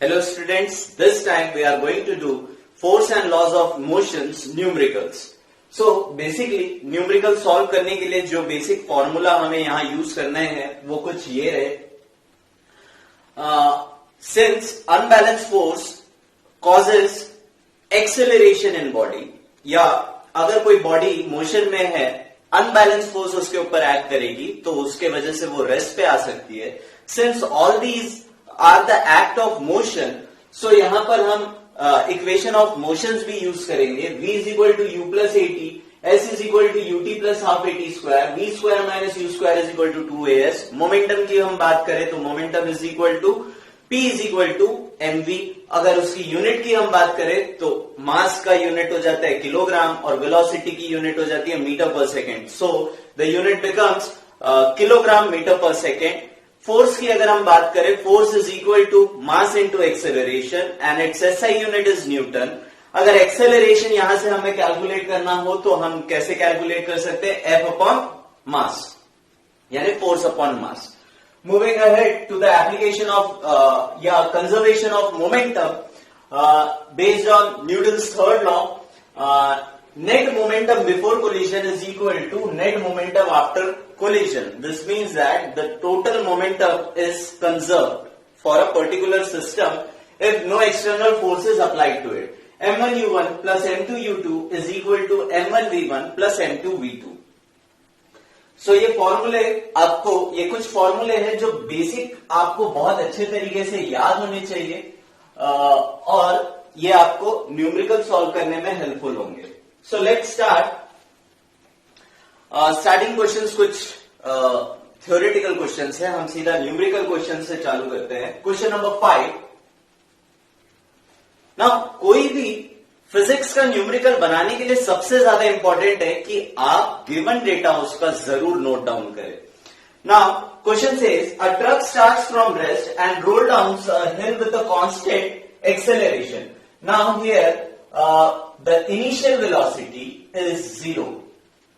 Hello students, this time we are going to do force and laws of motions numericals. So basically numerical solve करने के लिए जो basic formula हमें यहाँ use करना है वो कुछ ये है. Since unbalance force causes acceleration in body, या अगर कोई बॉडी मोशन में है अनबैलेंस फोर्स उसके ऊपर एक्ट करेगी तो उसके वजह से वो रेस्ट पे आ सकती है. Since all these are the act of motion, so यहां पर हम इक्वेशन ऑफ मोशंस भी यूज करेंगे. v is equal to u plus a t, s is equal to u t plus half a t square, v square minus u square is equal to 2as. Momentum की हम बात करें तो momentum is equal to p is equal to mv. अगर उसकी unit की हम बात करें तो मास का यूनिट हो जाता है किलोग्राम और वेलोसिटी की यूनिट हो जाती है metre per second. So the unit becomes kilogram metre per second. Force की अगर हम बात करें, force is equal to mass into acceleration and its SI unit is newton. अगर एक्सेलरेशन यहां से हमें कैलकुलेट करना हो तो हम कैसे कैलकुलेट कर सकते हैं? एफ अपॉन मास, यानी force upon mass. Moving ahead to the application of या conservation of momentum based on Newton's third law. Net momentum before collision is equal to net momentum after collision. This means that the total momentum is conserved for a particular system if no external force is applied to it. M1U1 plus M2U2 is equal to M1V1 plus M2V2. So ये फॉर्मूले आपको, ये कुछ फॉर्मूले हैं जो basic आपको बहुत अच्छे तरीके से याद होने चाहिए और ये आपको न्यूमेरिकल सॉल्व करने में हेल्पफुल होंगे. So let's start. Starting questions कुछ थ्योरेटिकल क्वेश्चंस है. हम सीधा न्यूमेरिकल क्वेश्चन से चालू करते हैं. Question number 5. नाउ कोई भी फिजिक्स का न्यूमेरिकल बनाने के लिए सबसे ज्यादा इंपॉर्टेंट है कि आप गिवन डेटा उसका जरूर नोट डाउन करें. Now question says a truck starts from rest and roll down a hill with a constant acceleration. Now here the initial velocity is 0.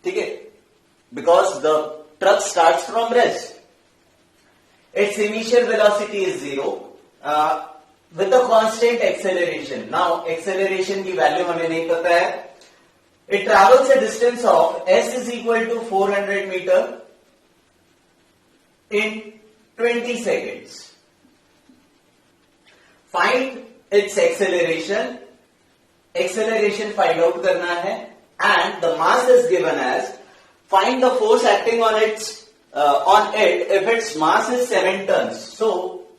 ठीक है, because the truck starts from rest. Its initial velocity is 0 with a constant acceleration. Now acceleration की value हमें नहीं पता है. It travels a distance of s is equal to 400 meter in 20 seconds. Find its acceleration. Acceleration find out करना है and the mass is given as find the force acting on its on it if its mass is 7 tons. So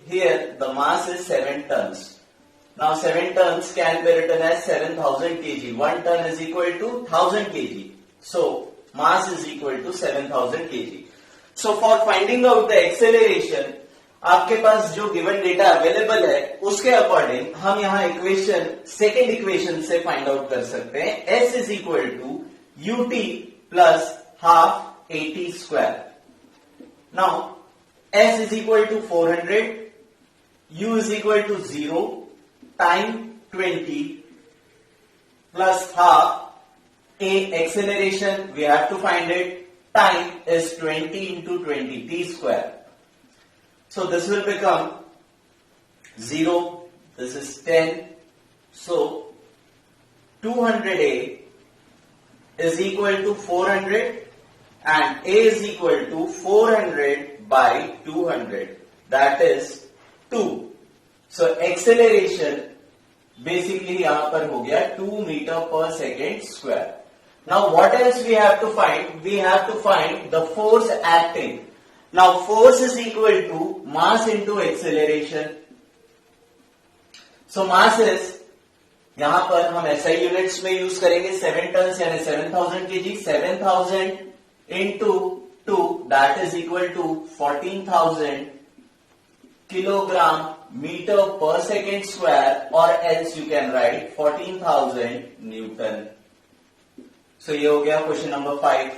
here the mass is 7 tons. Now 7 tons can be written as 7000 kg. 1 ton is equal to 1000 kg. So mass is equal to 7000 kg. So for finding out the acceleration, आपके पास जो given data available है उसके according हम यहां equation, second equation से find out कर सकते हैं. s is equal to u t plus half a t square. Now s is equal to 400, u is equal to 0 time 20 plus half a acceleration we have to find it. Time is 20 into 20 t square. So this will become 0, this is 10, so 200A is equal to 400 and A is equal to 400 by 200, that is 2. So acceleration basically यहाँ पर हो गया 2 meter per second square. Now what else we have to find? We have to find the force acting. Now force is equal to mass into acceleration. So mass is, यहां पर हम SI units में use करेंगे 7 tons यानी 7000 kg. 7000 into 2 that is equal to 14000 kilogram meter per second square, or else you can write 14000 Newton. So ये हो गया question number 5.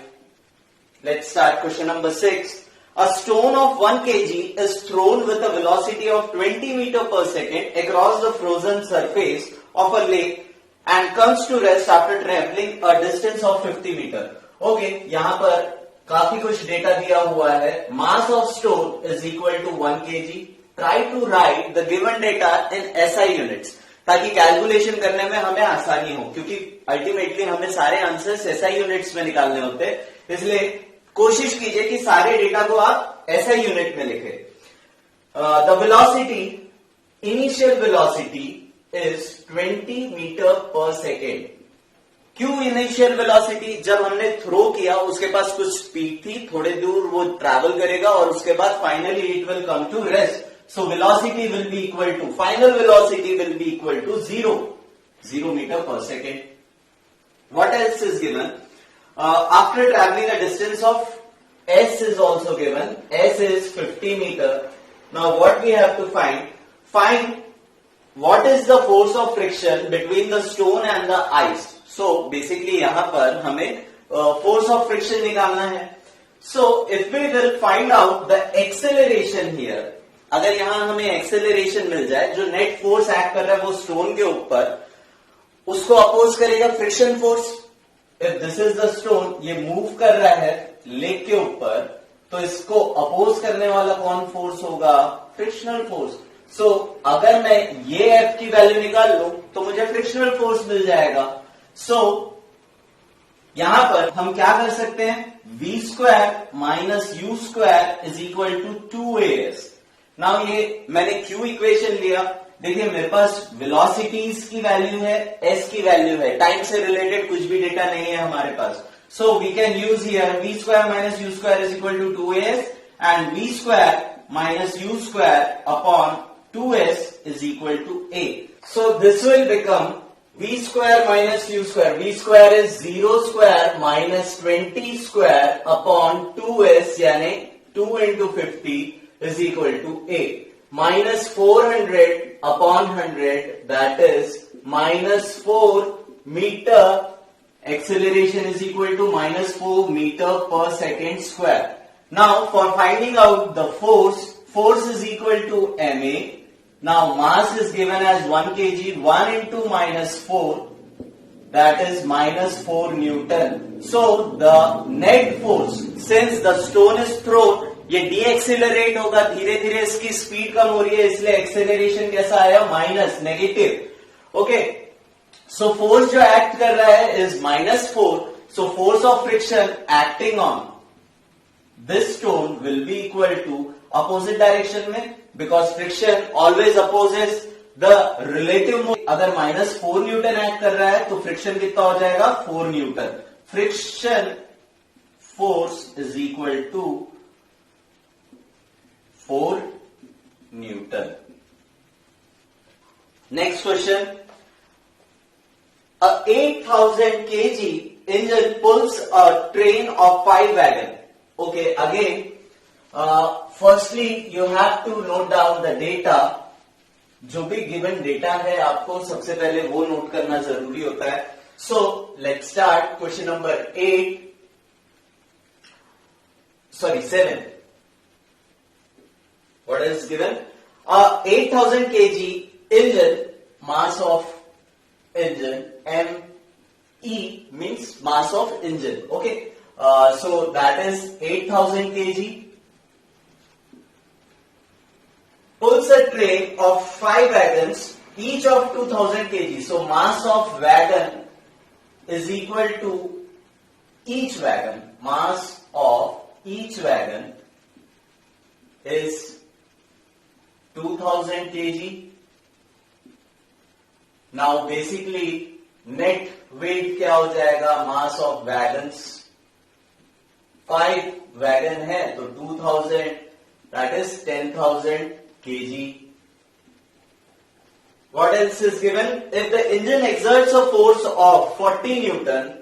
Let's start question number 6. A stone of 1 kg is thrown with a velocity of 20 meter per second across the frozen surface of a lake and comes to rest after traveling a distance of 50 meter. Okay, यहाँ पर काफी कुछ data दिया हुआ है. Mass of stone is equal to 1 kg. Try to write the given data in SI units, ताकि calculation करने में हमें आसानी हो, क्योंकि अल्टीमेटली हमें सारे आंसर्स एसआई यूनिट्स में निकालने होते हैं। इसलिए कोशिश कीजिए कि सारे डेटा को आप एसआई यूनिट में लिखें। The velocity, initial velocity is 20 metre per second. क्यों इनिशियल वेलोसिटी? जब हमने थ्रो किया उसके पास कुछ स्पीड थी, थोड़े दूर वो ट्रैवल करेगा और उसके बाद finally it will come to rest. So velocity will be equal to, final velocity will be equal to 0 meter per second. What else is given? After traveling a distance of S is also given. S is 50 meter. Now what we have to find what is the force of friction between the stone and the ice. So basically यहाँ पर हमें force of friction निकालना है. So if we will find out the acceleration here, अगर यहां हमें acceleration मिल जाए, जो नेट फोर्स एक्ट कर रहा है वो स्टोन के ऊपर, उसको अपोज करेगा friction force. If this is the stone, ये मूव कर रहा है लेक के ऊपर, तो इसको अपोज करने वाला कौन फोर्स होगा? Frictional force. सो अगर मैं ये एफ की वैल्यू निकाल लूं तो मुझे फ्रिक्शनल फोर्स मिल जाएगा। सो यहां पर हम क्या कर सकते हैं? v square minus u square is equal to 2as। Now ये मैंने क्यू इक्वेशन लिया, देखिए मेरे पास वेलोसिटीज की वैल्यू है, एस की वैल्यू है, टाइम से रिलेटेड कुछ भी डेटा नहीं है हमारे पास। So we can use here v square minus u square is equal to 2as and v square minus u square upon 2s is equal to a। So this will become v square minus u square, v square is 0 square minus 20 square upon 2s यानी 2 into 50 is equal to a, minus 400 upon 100, that is minus 4 meter. Acceleration is equal to minus 4 meter per second square. Now for finding out the force is equal to ma. Now mass is given as 1 kg, 1 into minus 4, that is minus 4 Newton. So the net force, since the stone is thrown, ये डीएक्सिलरेट होगा, धीरे धीरे इसकी speed कम हो रही है, इसलिए acceleration कैसा आया? Minus, negative. Okay, so force जो एक्ट कर रहा है is -4। So force of friction acting on this stone will be equal to opposite direction में, because friction always opposes the relative. अगर -4 न्यूटन एक्ट कर रहा है तो फ्रिक्शन कितना हो जाएगा? 4 newton. Friction force is equal to 4 Newton. Next question. A 8,000 kg engine pulls a train of 5 wagon. Okay, again, firstly you have to note down the data. जो भी given data है आपको सबसे पहले वो नोट करना जरूरी होता है। So let's start question number 7. What is given? 8,000 kg engine, mass of engine, ME means mass of engine. Okay, so that is 8,000 kg pulls a train of 5 wagons, each of 2,000 kg. So mass of wagon is equal to each wagon. Mass of each wagon is 2,000 kg. Now basically net weight क्या हो जाएगा? Mass of wagons, 5 wagon है तो 2,000, that is 10,000 kg. What else is given? If the engine exerts a force of 40 Newton,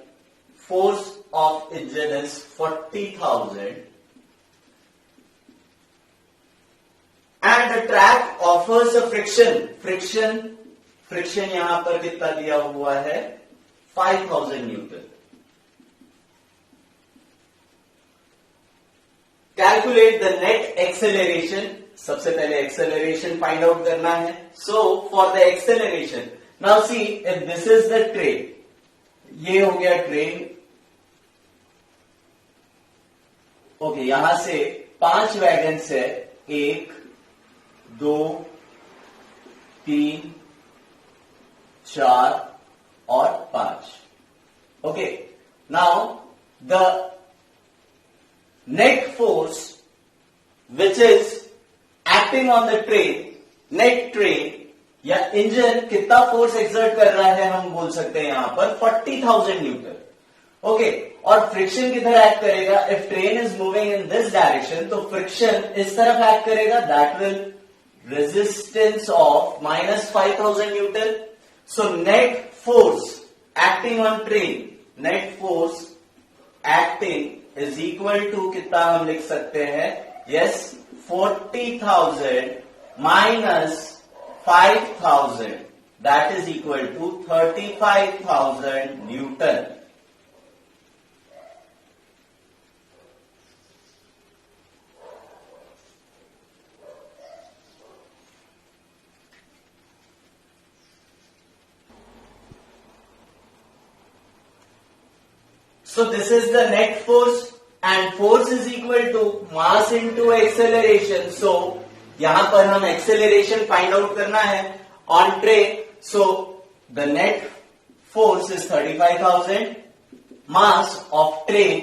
force of engine is 40,000. And the track offers a friction यहां पर कितना दिया हुआ है? 5,000 Newton. Calculate the net acceleration. सबसे पहले एक्सेलरेशन फाइंड आउट करना है। So for the acceleration, now see if this is the train, ये हो गया ट्रेन। ओके, यहां से 5 वैगन है, 1 2, 3, 4 और 5. Okay, now the net force which is acting on the train, net train या इंजन कितना फोर्स एक्सर्ट कर रहा है हम बोल सकते हैं यहां पर 40,000 न्यूटन. ओके, और फ्रिक्शन किधर एक्ट करेगा? If train is moving in this direction तो फ्रिक्शन इस तरफ एक्ट करेगा, that will resistance of -5,000 newton. So net force acting on train, net force acting is equal to कितना हम लिख सकते हैं? Yes, 40,000 minus 5,000, that is equal to 35,000 Newton. So this is the net force and force is equal to mass into acceleration. So यहां पर हम acceleration find out करना है on train. So the net force is 35,000. Mass of train,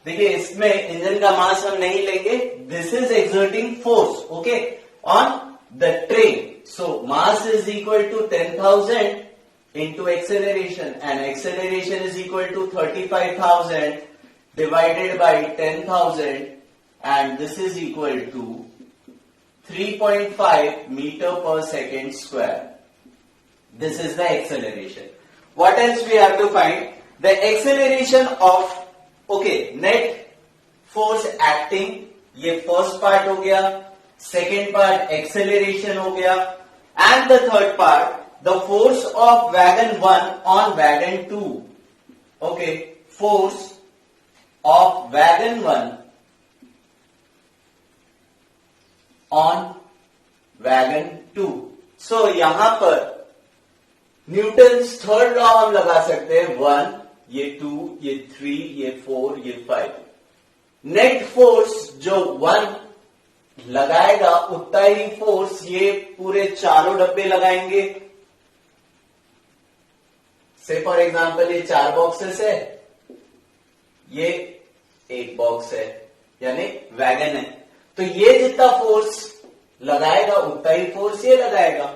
देखिए इसमें engine का mass हम नहीं लेंगे, this is exerting force okay on the train. So mass is equal to 10,000 into acceleration, and acceleration is equal to 35,000 divided by 10,000, and this is equal to 3.5 meter per second square. This is the acceleration. What else we have to find? The acceleration of, okay, net force acting, ये first part हो गया, second part acceleration हो गया, and the third part the force of wagon 1 on wagon 2. Okay, force of wagon 1 on wagon 2. So यहां पर Newton's third law हम लगा सकते हैं. 1, ये 2, ये 3, ये 4, ये 5. नेट फोर्स जो 1 लगाएगा उतना ही फोर्स ये पूरे चारों डब्बे लगाएंगे. से फॉर एग्जाम्पल ये 4 बॉक्सेस है, ये एक बॉक्स है, यानी वैगन है. तो ये जितना फोर्स लगाएगा उतना ही फोर्स ये लगाएगा.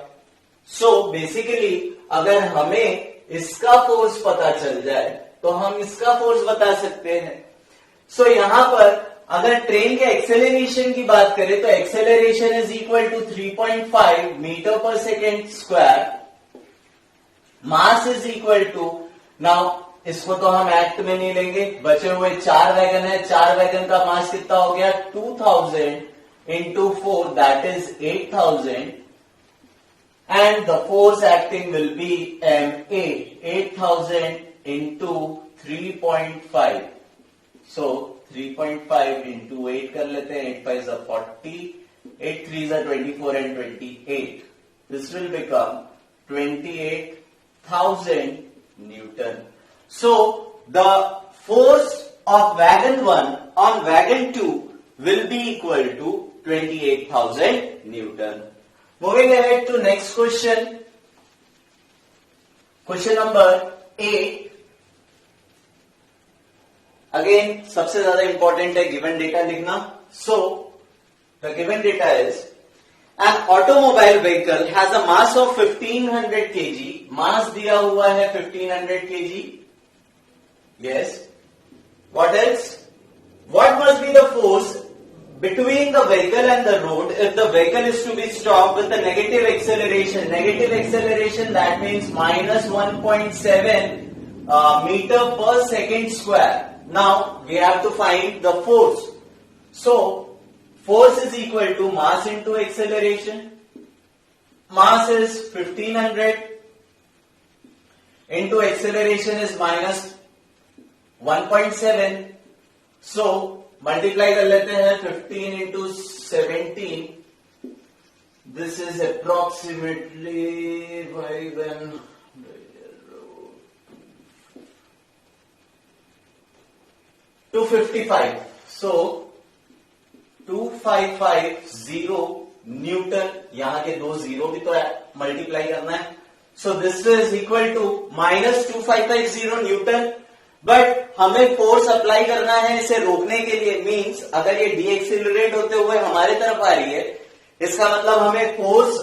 सो बेसिकली अगर हमें इसका फोर्स पता चल जाए तो हम इसका फोर्स बता सकते हैं. सो यहां पर अगर ट्रेन के एक्सेलरेशन की बात करें तो acceleration is equal to 3.5 metre per second square. Mass is equal to, now इसको तो हम एक्ट में नहीं लेंगे, बचे हुए 4 वैगन है, 4 वैगन का मास कितना हो गया? 2000 into 4, that is 8,000, and the force acting will be ma, 8,000 into 3.5. so 3.5 into 8 कर लेते हैं, 8 5 is 40, 8 3 is 24 and 28. This will become 28,000 Newton. So the force of wagon 1 on wagon 2 will be equal to 28,000 Newton. Moving ahead to next question. Question number 8. Again, सबसे ज्यादा important है given data लिखना. So the given data is an automobile vehicle has a mass of 1500 kg. मास दिया हुआ है 1500 kg. Yes. What else? What must be the force between the vehicle and the road if the vehicle is to be stopped with a negative acceleration? Negative acceleration, that means minus 1.7 meter per second square. Now we have to find the force. So force is equal to mass into acceleration. Mass is 1500 into acceleration is minus 1.7. So multiply कर लेते हैं 15 into 17. This is approximately 255. So 2550 newton, यहां के दो zero भी तो multiply करना है, so this is equal to -2550 newton. But हमें फोर्स अप्लाई करना है इसे रोकने के लिए, मींस अगर ये डीएक्सिलरेट होते हुए हमारे तरफ आ रही है, इसका मतलब हमें force,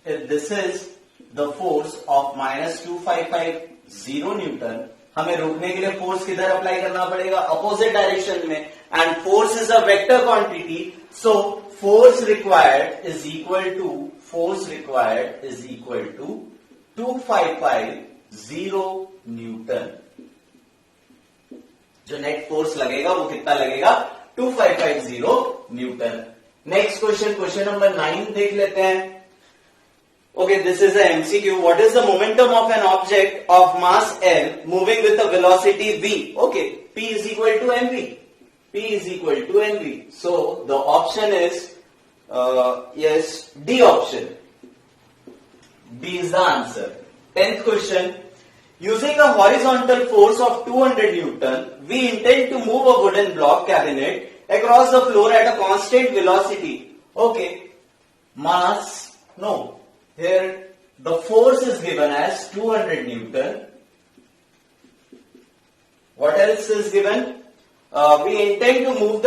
this is the force of -2550 newton, हमें रोकने के लिए फोर्स किधर अप्लाई करना पड़ेगा, अपोजिट डायरेक्शन में, and force is a vector quantity, so force required is equal to 2550 newton. जो नेट फोर्स लगेगा वो कितना लगेगा, 2550 न्यूटन। नेक्स्ट क्वेश्चन नंबर 9 देख लेते हैं। Okay, this is a MCQ. What is the momentum of an object of mass L moving with a velocity v? Okay, P is equal to mv. P is equal to mv. So the option is yes, D option. D is the answer. 10th question. Using a horizontal force of 200 Newton, we intend to move a wooden block cabinet across the floor at a constant velocity. Okay, mass, no. Here the force is given as 200 Newton. What else is given? We intend to move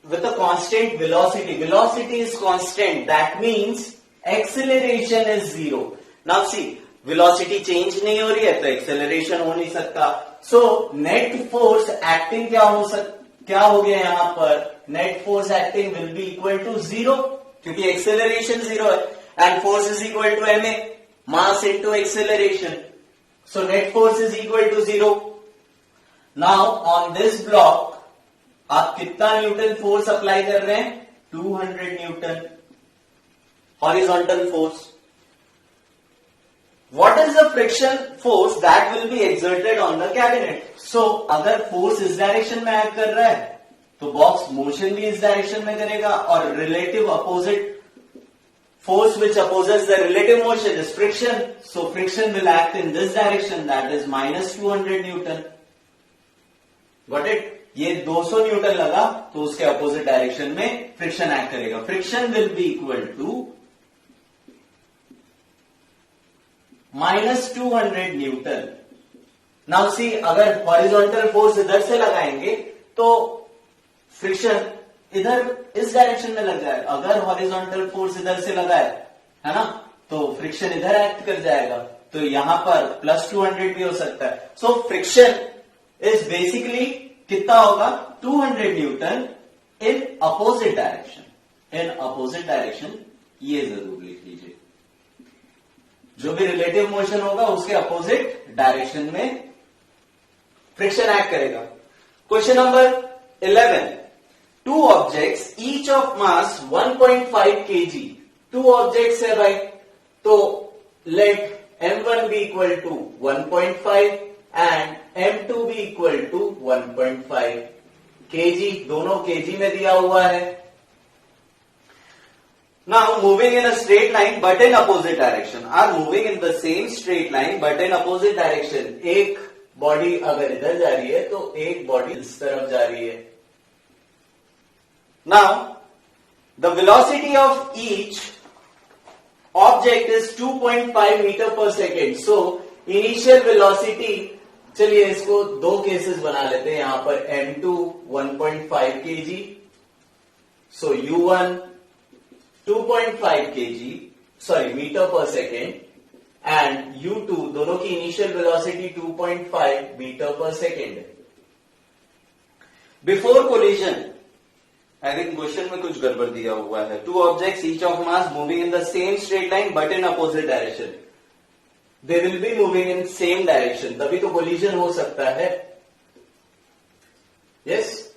with a constant velocity. Velocity is constant. That means acceleration is 0. Now see, velocity change नहीं हो रही है तो acceleration हो नहीं सकता. So net force acting क्या हो गया यहाँ पर? Net force acting will be equal to 0 क्योंकि acceleration 0 है. And force is equal to ma, mass into acceleration. So net force is equal to 0. Now on this block, आप कितना Newton force apply कर रहे हैं? 200 Newton horizontal force. What is the friction force that will be exerted on the cabinet? So अगर force इस direction में act कर रहा है तो बॉक्स मोशन भी इस डायरेक्शन में करेगा, और relative opposite force which opposes the relative motion is friction. So friction will act in this direction, that is -200 Newton. Got it? ये 200 न्यूटन लगा तो उसके अपोजिट डायरेक्शन में फ्रिक्शन एक्ट करेगा. Friction will be equal to -200 newton. Now see, अगर horizontal force इधर से लगाएंगे तो फ्रिक्शन इधर इस डायरेक्शन में लग जाएगा. अगर हॉरिजॉन्टल फोर्स इधर से लगा है ना, तो फ्रिक्शन इधर एक्ट कर जाएगा, तो यहां पर +200 भी हो सकता है. सो फ्रिक्शन इज बेसिकली कितना होगा, 200 न्यूटन इन अपोजिट डायरेक्शन. इन अपोजिट डायरेक्शन, ये जरूर लिख लीजिए. जो भी रिलेटिव मोशन होगा उसके अपोजिट डायरेक्शन में फ्रिक्शन एक्ट करेगा. Question number 11. Two objects, each of mass 1.5 kg. Two objects है भाई, तो let m1 be equal to 1.5 and m2 be equal to 1.5 kg. दोनों kg में दिया हुआ है. Now moving in a straight line but in opposite direction. Are moving in the same straight line but in opposite direction. एक body अगर इधर जा रही है तो एक बॉडी इस तरफ जा रही है. Now, the velocity of each object is 2.5 meter per second. So, initial velocity, चलिए इसको दो केसेस बना लेते हैं. यहां पर m2 1.5 kg, so u1 2.5 kg, sorry metre per second, and u2 दोनों की initial velocity 2.5 metre per second. Before collision, I think question में कुछ गड़बड़ दिया हुआ है. Two objects each of mass moving in the same straight line but in opposite direction. They will be moving in same direction, तभी तो collision हो सकता है. यस,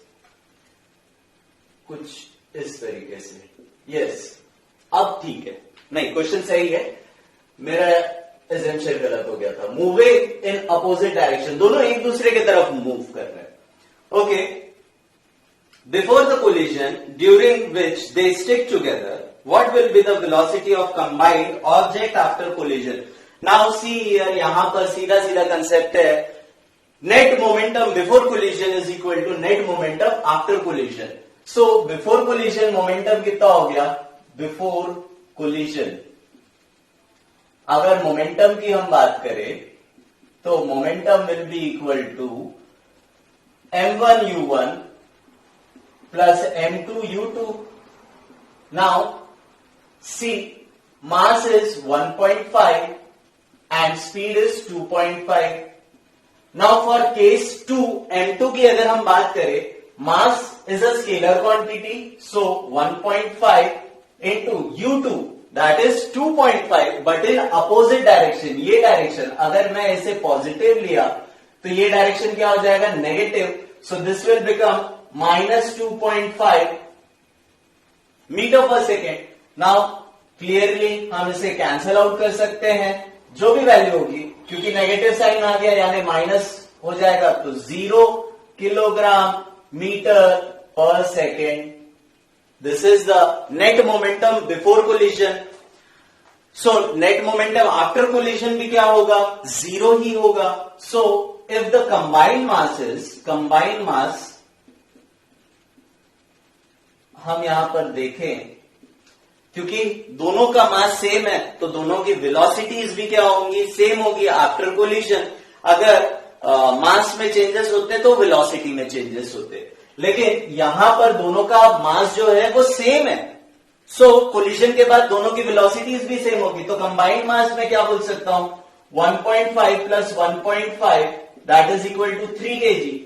कुछ इस तरीके से. यस, अब ठीक है. नहीं, क्वेश्चन सही है, मेरा एजम्पशन गलत हो गया था. मूविंग इन अपोजिट डायरेक्शन, दोनों एक दूसरे की तरफ मूव कर रहे हैं. Okay. Before the collision, during which they stick together, what will be the velocity of combined object after collision? Now see here, यहां पर सीधा सीधा कंसेप्ट है. Net momentum before collision is equal to net momentum after collision. So before collision momentum कितना हो गया, before collision. अगर momentum की हम बात करें तो momentum will be equal to m1u1 plus m2u2. Now see, mass is 1.5 and speed is 2.5. Now for case 2, m2 की अगर हम बात करें, mass is a scalar quantity, so 1.5 into u2 that is 2.5 but in opposite direction. ये direction अगर मैं इसे positive लिया तो ये डायरेक्शन क्या हो जाएगा, negative. So this will become -2.5 metre per second. Now clearly हम इसे कैंसल आउट कर सकते हैं, जो भी वैल्यू होगी, क्योंकि नेगेटिव साइन आ गया यानी माइनस हो जाएगा, तो 0 kilogram metre per second. This is the net momentum before collision. So net momentum after collision भी क्या होगा, 0 ही होगा. सो इफ द कंबाइंड मास हम यहां पर देखें, क्योंकि दोनों का मास सेम है तो दोनों की वेलोसिटीज भी क्या होंगी, सेम होगी आफ्टर कोलिजन. अगर मास में चेंजेस होते तो वेलोसिटी में चेंजेस होते, लेकिन यहां पर दोनों का मास जो है वो सेम है. सो कोलिजन के बाद दोनों की वेलोसिटीज भी सेम होगी, तो कंबाइंड मास में क्या बोल सकता हूं, 1.5 plus 1.5 that is equal to 3 kg.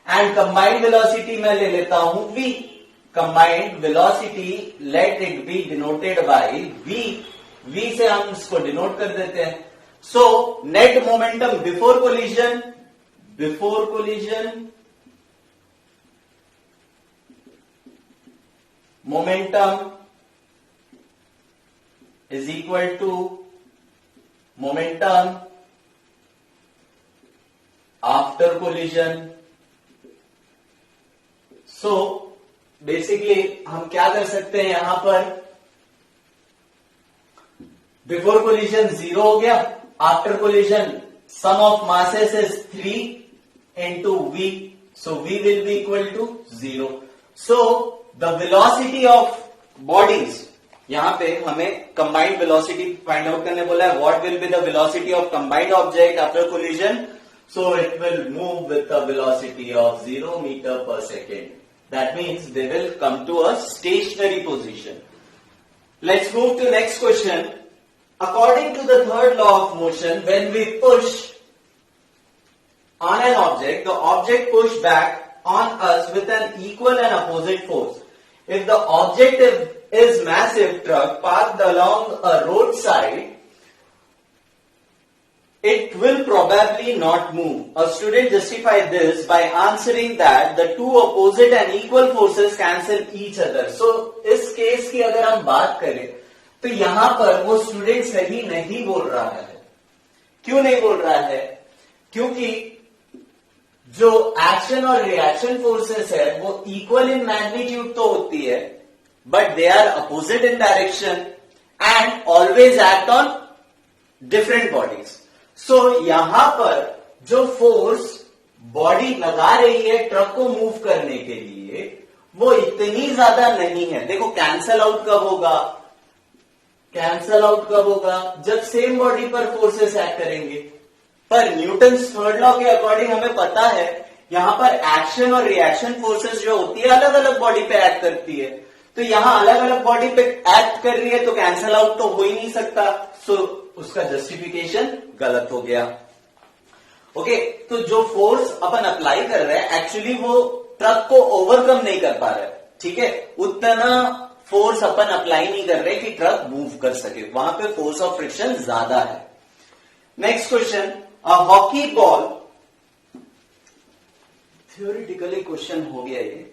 And combined velocity मैं ले लेता हूं v. Combined velocity let it be denoted by v. v से हम इसको डिनोट कर देते हैं. So net momentum before collision momentum is equal to momentum after collision. So basically हम क्या कर सकते हैं, यहां पर बिफोर कोलिजन 0 हो गया, after collision sum of masses is 3 into v, so v will be equal to 0. So the velocity of bodies, यहां पे हमें combined velocity फाइंड आउट करने बोला है. what will be the velocity of combined object after collision? So it will move with a velocity of 0 meter per second. That means they will come to a stationary position. Let's move to next question. According to the third law of motion, when we push on an object, the object pushed back on us with an equal and opposite force. If the object is massive truck parked along a roadside, it will probably not move. A student justified this by answering that the two opposite and equal forces cancel each other. So इस case की अगर हम बात करें तो यहां पर वो स्टूडेंट सही नहीं बोल रहा है. क्यों नहीं बोल रहा है, क्योंकि जो एक्शन और रिएक्शन फोर्सेस है वो इक्वल इन मैग्नीट्यूड तो होती है, but they are opposite in direction and always act on different bodies. So यहां पर जो फोर्स बॉडी लगा रही है ट्रक को मूव करने के लिए वो इतनी ज्यादा नहीं है. देखो कैंसल आउट कब होगा, जब सेम बॉडी पर फोर्सेस एक्ट करेंगे. पर न्यूटन्स थर्ड लॉ के अकॉर्डिंग हमें पता है यहां पर एक्शन और रिएक्शन फोर्सेस जो होती है अलग अलग बॉडी पे एक्ट करती है. तो यहां अलग अलग बॉडी पे एक्ट कर रही है तो कैंसल आउट तो हो ही नहीं सकता. सो उसका जस्टिफिकेशन गलत हो गया. ओके, तो जो फोर्स अपन अप्लाई कर रहे हैं एक्चुअली वो ट्रक को ओवरकम नहीं कर पा रहा है. ठीक है, उतना फोर्स अपन अप्लाई नहीं कर रहे कि ट्रक मूव कर सके, वहां पे फोर्स ऑफ फ्रिक्शन ज्यादा है. Next question, a hockey ball, theoretically question हो गया ये.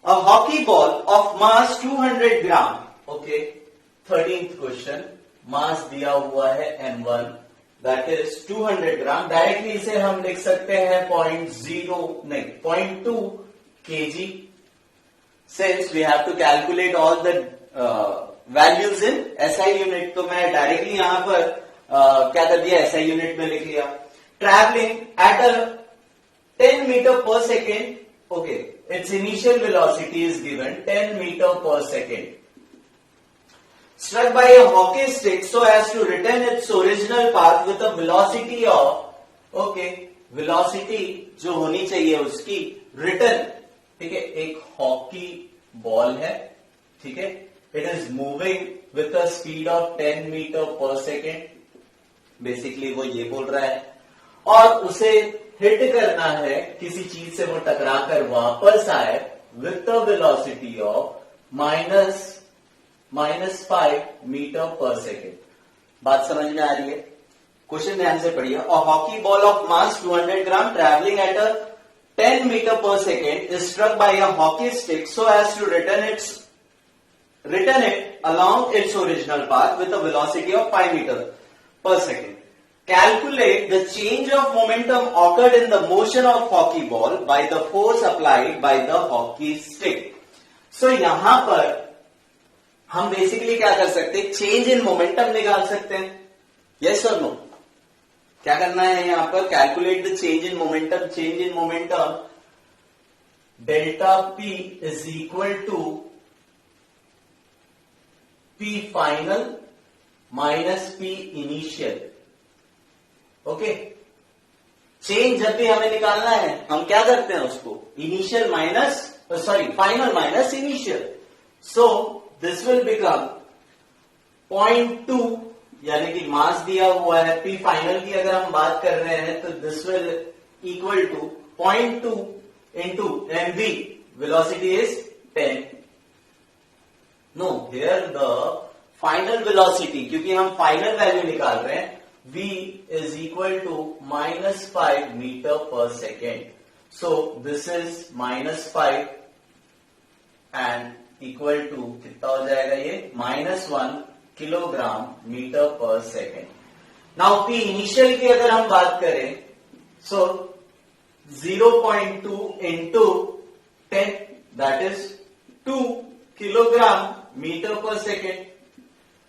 A hockey ball of mass 200 gram. Okay, 13th question, mass दिया हुआ है m1 that is 200 gram. Directly इसे हम लिख सकते हैं 0.2 kg. Since we have to calculate all the values in SI unit, तो मैं डायरेक्टली यहां पर क्या कर दिया, SI यूनिट में लिख लिया. Travelling at a 10 metre per second Okay, its initial velocity is given 10 meter per second. Struck by a hockey stick so as to return its original path with a velocity of, okay, velocity जो होनी चाहिए उसकी return, ठीक है, एक hockey ball है, ठीक है, it is moving with a speed of 10 metre per second, basically वो ये बोल रहा है, और उसे हिट करना है किसी चीज से, वो टकरा कर वापस आए with a velocity of -5 metre per second. बात समझ में आ रही है? क्वेश्चन ध्यान से पढ़िए। अ hockey ball of mass 200 gram travelling at a 10 meter per second is struck by a hockey stick so as to return it along its original path with a velocity of 5 meter per second. Calculate the change of momentum occurred in the motion of hockey ball by the force applied by the hockey stick. So यहां पर हम basically क्या कर सकते हैं? Change in momentum निकाल सकते हैं। यस और नो? क्या करना है यहां पर? Calculate the change in momentum. Change in momentum delta p is equal to p final minus p initial. Okay, change जब भी हमें निकालना है हम क्या करते हैं उसको? Initial minus final minus initial. So this will become 0.2, यानी कि मास दिया हुआ है पी फाइनल की अगर हम बात कर रहे हैं तो this will equal to 0.2 into mv, velocity is 10। No, here the final velocity, क्योंकि हम फाइनल वैल्यू निकाल रहे हैं, v is equal to -5 meter per second. So this is -5 and equal to कितना हो जाएगा ये? -1 kilogram metre per second. Now p initial की अगर हम बात करें, so 0.2 into 10, that is 2 kilogram metre per second.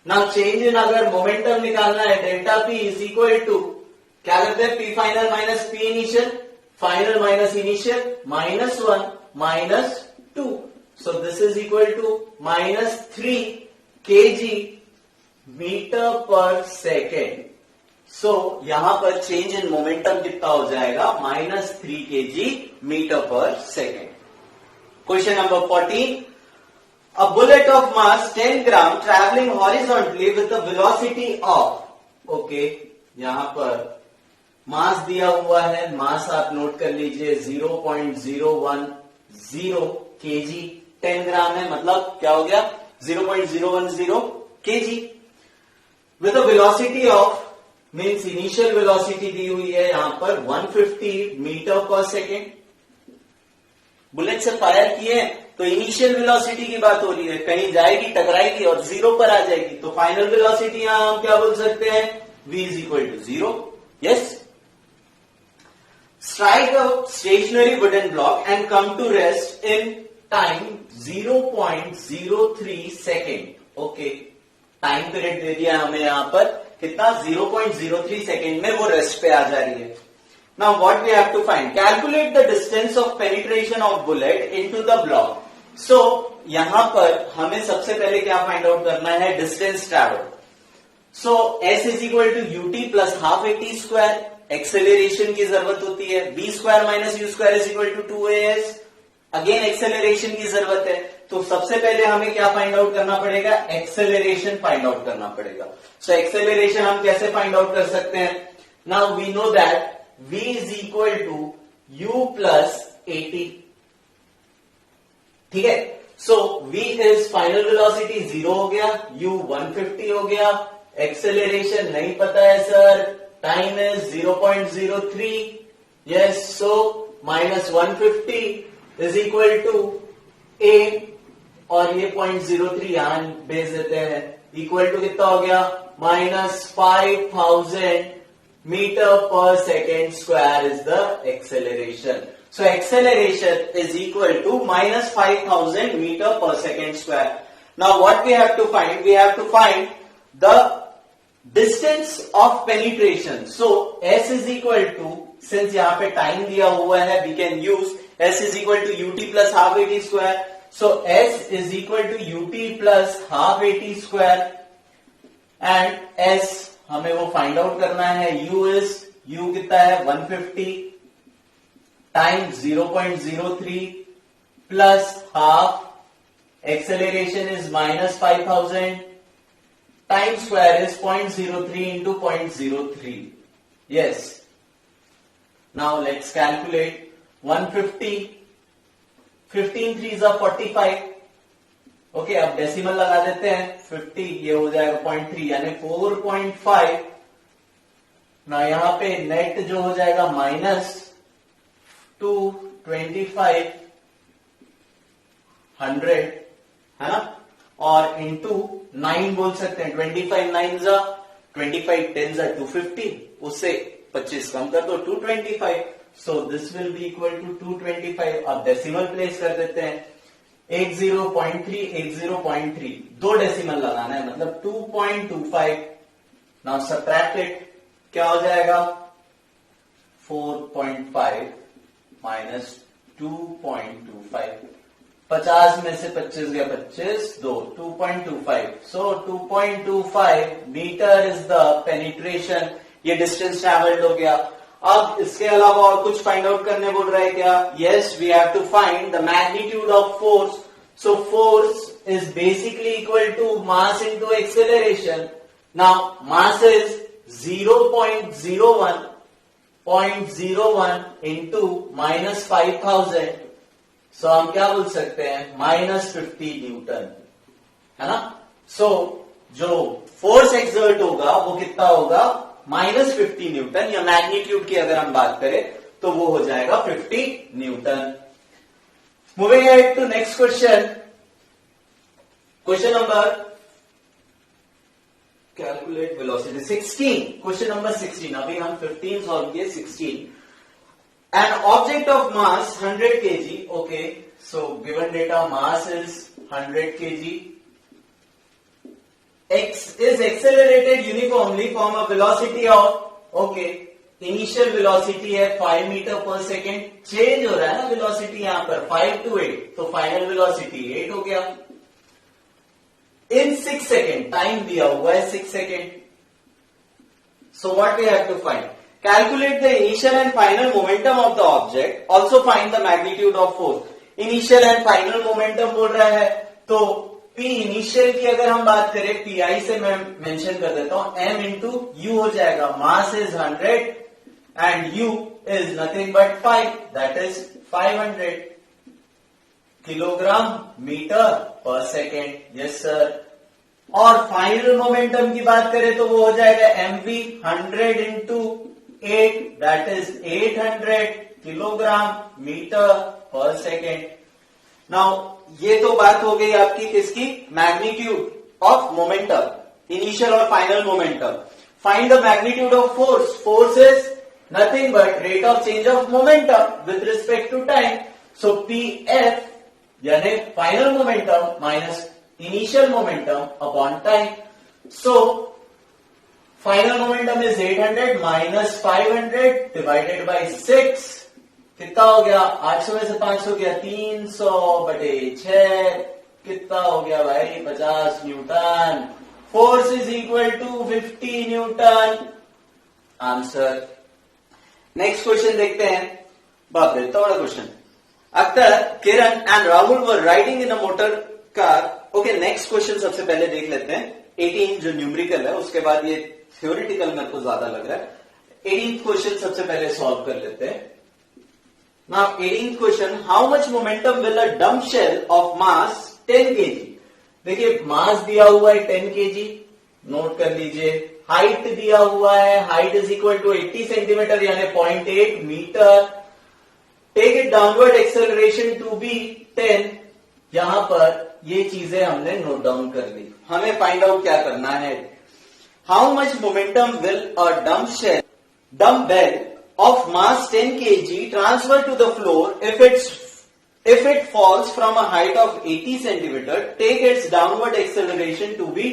Now change in अगर मोमेंटम निकालना है, delta p is equal to क्या करते हैं? P final minus p initial, final minus initial, -1 minus 2, so this is equal to -3 kg metre per second. So यहां पर change in momentum कितना हो जाएगा? -3 kg metre per second. Question number 14, a bullet of mass 10 gram traveling horizontally with a velocity of, okay, यहां पर मास दिया हुआ है, मास आप नोट कर लीजिए 0.010 kg, 10 ग्राम है, मतलब क्या हो गया? 0.010 kg with a velocity of, means initial velocity दी हुई है यहां पर 150 मीटर पर सेकेंड। बुलेट से फायर किए तो इनिशियल वेलोसिटी की बात हो रही है, कहीं जाएगी, टकराएगी और 0 पर आ जाएगी, तो फाइनल वेलोसिटी यहां हम क्या बोल सकते हैं? v is equal to 0। Yes, strike a stationary wooden block and come to rest in time 0.03 second. Okay, time period दे दिया हमें यहां पर कितना? 0.03 सेकेंड में वो रेस्ट पे आ जा रही है। Now what we have to find? Calculate the distance of penetration of bullet into the block. So यहां पर हमें सबसे पहले क्या फाइंड आउट करना है? Distance travel. So s is equal to ut plus half at square. Acceleration की जरूरत होती है, v square minus u square is equal to 2as। Again acceleration की जरूरत है, तो सबसे पहले हमें क्या फाइंड आउट करना पड़ेगा? एक्सेलरेशन फाइंड आउट करना पड़ेगा। सो एक्सेलरेशन हम कैसे फाइंड आउट कर सकते हैं? Now we know that v is equal to u plus at। ठीक है, so v is final velocity 0 हो गया, u 150 हो गया, एक्सेलरेशन नहीं पता है sir, time is 0.03। Yes, so -150 is equal to a, और ये 0.03 यहां भेज देते हैं, इक्वल टू कितना हो गया? -5000 meter per second square is the acceleration. So acceleration is equal to -5000 meter per second square. Now what we have to find? We have to find the distance of penetration. So s is equal to, since यहाँ पे time दिया हुआ है, we can use S is equal to ut plus half at square. So S is equal to ut plus half at square and S हमें वो find out करना है. U कितना है 150 times 0.03 plus half, acceleration is -5000 time square is 0.03 into 0.03. Yes. Now let's calculate 150. 15 3s are 45. Okay, अब decimal लगा देते हैं. 50 ये हो जाएगा 0.3 यानी 4.5. ना यहां पे नेट जो हो जाएगा -225 100 है ना, और इंटू 9 बोल सकते हैं. 25 9s are 25 10s are 250. उससे 25 कम कर दो 225. So this will be equal to 225. अब डेसिमल प्लेस कर देते हैं. 80.3 दो डेसिमल लगाना है, मतलब 2.25. Now subtract it. क्या हो जाएगा 4.5 माइनस 2.25. 50 में से 25 गया 25 2 2.25. सो 2.25 मीटर इज द पेनिट्रेशन. ये डिस्टेंस ट्रैवल्ड हो गया. अब इसके अलावा और कुछ फाइंड आउट करने बोल रहा है क्या? Yes, we have to find the magnitude of force. So force is basically equal to mass into acceleration. Now mass is 0.01 into -5000. सो हम क्या बोल सकते हैं -50 न्यूटन, है ना. सो जो फोर्स एक्सर्ट होगा वो कितना होगा -50 न्यूटन, या मैग्नीट्यूड की अगर हम बात करें तो वो हो जाएगा 50 newton. Moving ahead to next question. Question number calculate velocity 16. Question number 16. अभी हम 15 सॉल्व किए. 16. An object of mass 100 kg. Okay, so given data mass is 100 kg. X is accelerated uniformly from a velocity of, okay, initial velocity है 5 metre per second. Change हो रहा है ना velocity यहां पर 5 to 8, तो फाइनल वेलोसिटी 8 हो गया. इन 6 सेकेंड टाइम दिया हुआ है 6 second. So what we have to find? Calculate the initial and final momentum of the object. Also find the magnitude of force. Initial and final momentum बोल रहा है, तो P इनिशियल की अगर हम बात करें PI से मैं मेंशन कर देता हूं. M इंटू U हो जाएगा. Mass is 100 and U is nothing but 5, that is 500 kilogram metre per second. Yes sir. और फाइनल मोमेंटम की बात करें तो वो हो जाएगा mv 100 into 8, that is 800 kilogram metre per second. Now ये तो बात हो गई आपकी किसकी? मैग्नीट्यूड ऑफ मोमेंटम, इनिशियल और final momentum. Find the magnitude of force. Force is nothing but rate of change of momentum with respect to time. So PF यानी final momentum minus initial momentum upon time. So final momentum is 800 minus 500 divided by 6. कितना हो गया? 800 में से 500 गया 300/6. कितना हो गया भाई? 50 newton. Force is equal to 50 newton. Answer. Next question देखते हैं. बाप रे, इतना बड़ा question. Akhtar, Kiran and Rahul were riding in a motor car. Okay, next question सबसे पहले देख लेते हैं. 18 जो न्यूमेरिकल है, उसके बाद ये थ्योरेटिकल मेरे को ज्यादा लग रहा है. 18th क्वेश्चन सबसे पहले सॉल्व कर लेते हैं. Now 18th question, how much momentum will a dump shell of mass 10 kg? देखिए मास दिया हुआ है 10 kg, नोट कर लीजिए. हाइट दिया हुआ है, height is equal to 80 centimetre यानी 0.8 metre. Take it downward acceleration to be 10. यहां पर ये चीजें हमने नोट डाउन कर ली. हमें फाइंड आउट क्या करना है? How much momentum will a dumbbell of mass 10 kg transfer to the floor if it falls from a height of 80 centimeter. Take its downward acceleration to be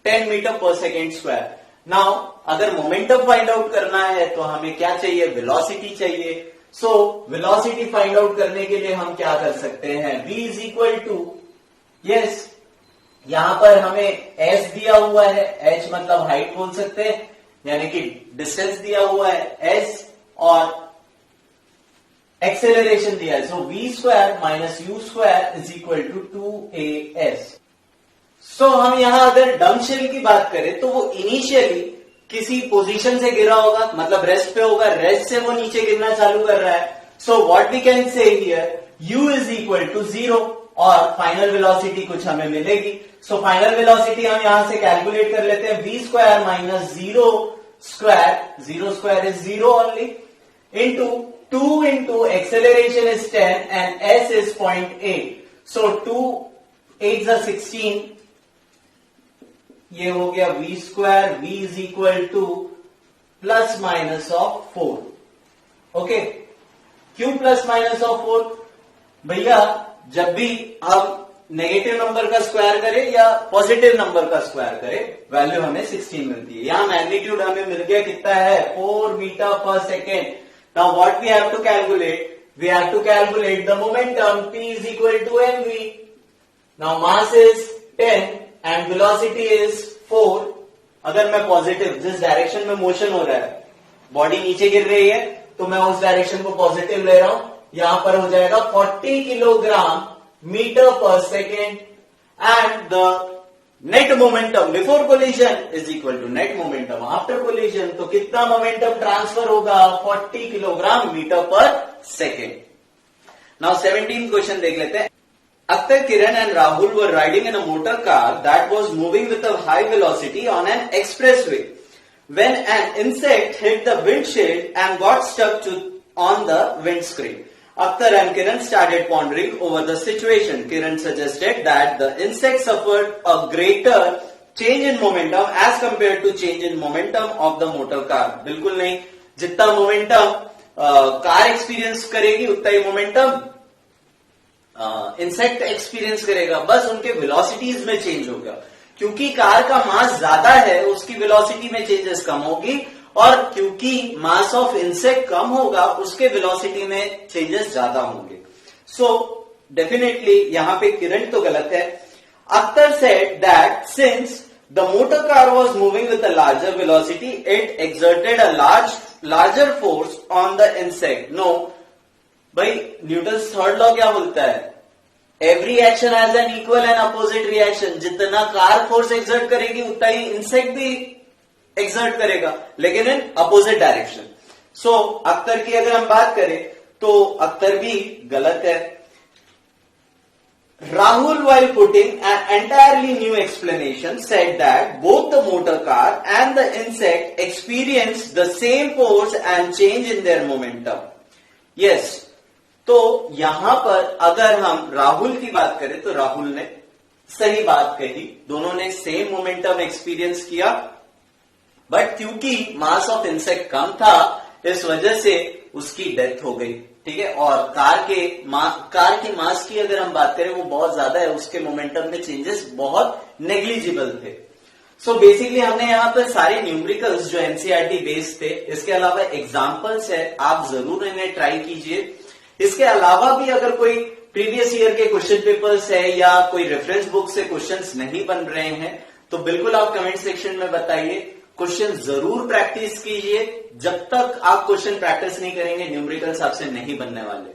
10 meter per second square. Now अगर momentum find out करना है तो हमें क्या चाहिए? Velocity चाहिए. So velocity find out करने के लिए हम क्या कर सकते हैं, v is equal to, yes यहां पर हमें s दिया हुआ है, h मतलब हाइट बोल सकते हैं, यानी कि डिस्टेंस दिया हुआ है s, और एक्सेलरेशन दिया है, so v square minus u square is equal to 2as। So हम यहां अगर डम्प शेल की बात करें तो वो इनिशियली किसी पोजीशन से गिरा होगा, मतलब रेस्ट पे होगा, रेस्ट से वो नीचे गिरना चालू कर रहा है। So what we can say here, u is equal to 0 और फाइनल वेलोसिटी कुछ हमें मिलेगी। सो फाइनल वेलोसिटी हम यहां से कैलकुलेट कर लेते हैं, v square minus 0 square is 0 only, into 2 into acceleration is 10 and s is 0.8. So 2 8 is 16. ये हो गया v square, v is equal to plus minus of 4. Okay, क्यों प्लस माइनस ऑफ 4? भैया जब भी हम नेगेटिव नंबर का स्क्वायर करें या पॉजिटिव नंबर का स्क्वायर करें, वैल्यू हमें 16 मिलती है। यहां मैग्नीट्यूड हमें मिल गया कितना है, 4 metre per second. Now what we have to calculate? We have to calculate the momentum, P is equal to mv. Now mass is 10 and velocity is 4. अगर मैं पॉजिटिव, जिस डायरेक्शन में मोशन हो रहा है, बॉडी नीचे गिर रही है, तो मैं उस डायरेक्शन को पॉजिटिव ले रहा हूं, यहां पर हो जाएगा 40 kilogram metre per second, and the net momentum before collision is equal to net momentum after collision. तो कितना मोमेंटम ट्रांसफर होगा, 40 kilogram metre per second. Now 17 question देख लेते हैं। Akhtar, Kiran and Rahul were riding in a motor car that was moving with a high velocity on an expressway when an insect hit the windshield and got stuck on the windscreen. Akhtar and Kiran started pondering over the situation. Kiran suggested that the insect suffered a greater change in momentum as compared to change in momentum of the motor car. बिल्कुल नहीं, जितना momentum car experience करेगी उतना ही momentum insect experience करेगा, बस उनके velocities में change होगा। क्योंकि कार का मास ज्यादा है, उसकी वेलोसिटी में चेंजेस कम होगी, और क्योंकि मास ऑफ इंसेक्ट कम होगा, उसके वेलोसिटी में चेंजेस ज्यादा होंगे। सो डेफिनेटली यहां पे किरण तो गलत है। Akhtar said that since the motor car was moving with a larger velocity it exerted a larger force on the insect. No भाई, न्यूटन थर्ड लॉ क्या बोलता है, every action has an equal and opposite reaction. जितना car force exert करेगी उतना ही insect भी exert करेगा, लेकिन in opposite direction. So Akhtar की अगर हम बात करें तो अख्तर भी गलत है। Rahul, while putting an entirely new explanation, said that both the motor car and the insect experienced the same force and change in their momentum. Yes, तो यहां पर अगर हम राहुल की बात करें तो राहुल ने सही बात कही, दोनों ने सेम मोमेंटम एक्सपीरियंस किया, बट क्योंकि मास ऑफ इंसेक्ट कम था इस वजह से उसकी डेथ हो गई। ठीक है, और कार के मास की अगर हम बात करें वो बहुत ज्यादा है, उसके मोमेंटम में चेंजेस बहुत नेग्लिजिबल थे। सो बेसिकली हमने यहाँ पर सारे न्यूमेरिकल्स जो एनसीईआरटी बेस्ड थे, इसके अलावा एग्जांपल्स है, आप जरूर इन्हें ट्राई कीजिए। इसके अलावा भी अगर कोई प्रीवियस ईयर के क्वेश्चन पेपर्स है या कोई रेफरेंस बुक से क्वेश्चंस नहीं बन रहे हैं तो बिल्कुल आप कमेंट सेक्शन में बताइए। क्वेश्चन जरूर प्रैक्टिस कीजिए, जब तक आप क्वेश्चन प्रैक्टिस नहीं करेंगे न्यूमेरिकल्स आपसे नहीं बनने वाले।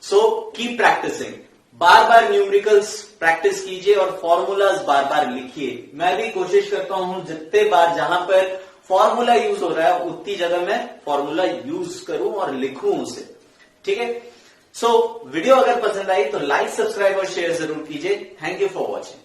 सो कीप प्रैक्टिसिंग, बार बार न्यूमेरिकल्स प्रैक्टिस कीजिए और फॉर्मूलाज बार बार लिखिए। मैं भी कोशिश करता हूं जितने बार जहां पर फॉर्मूला यूज हो रहा है उतनी जगह मैं फॉर्मूला यूज करूं और लिखूं उसे। ठीक है, सो वीडियो अगर पसंद आई तो लाइक, सब्सक्राइब और शेयर जरूर कीजिए। Thank you for watching.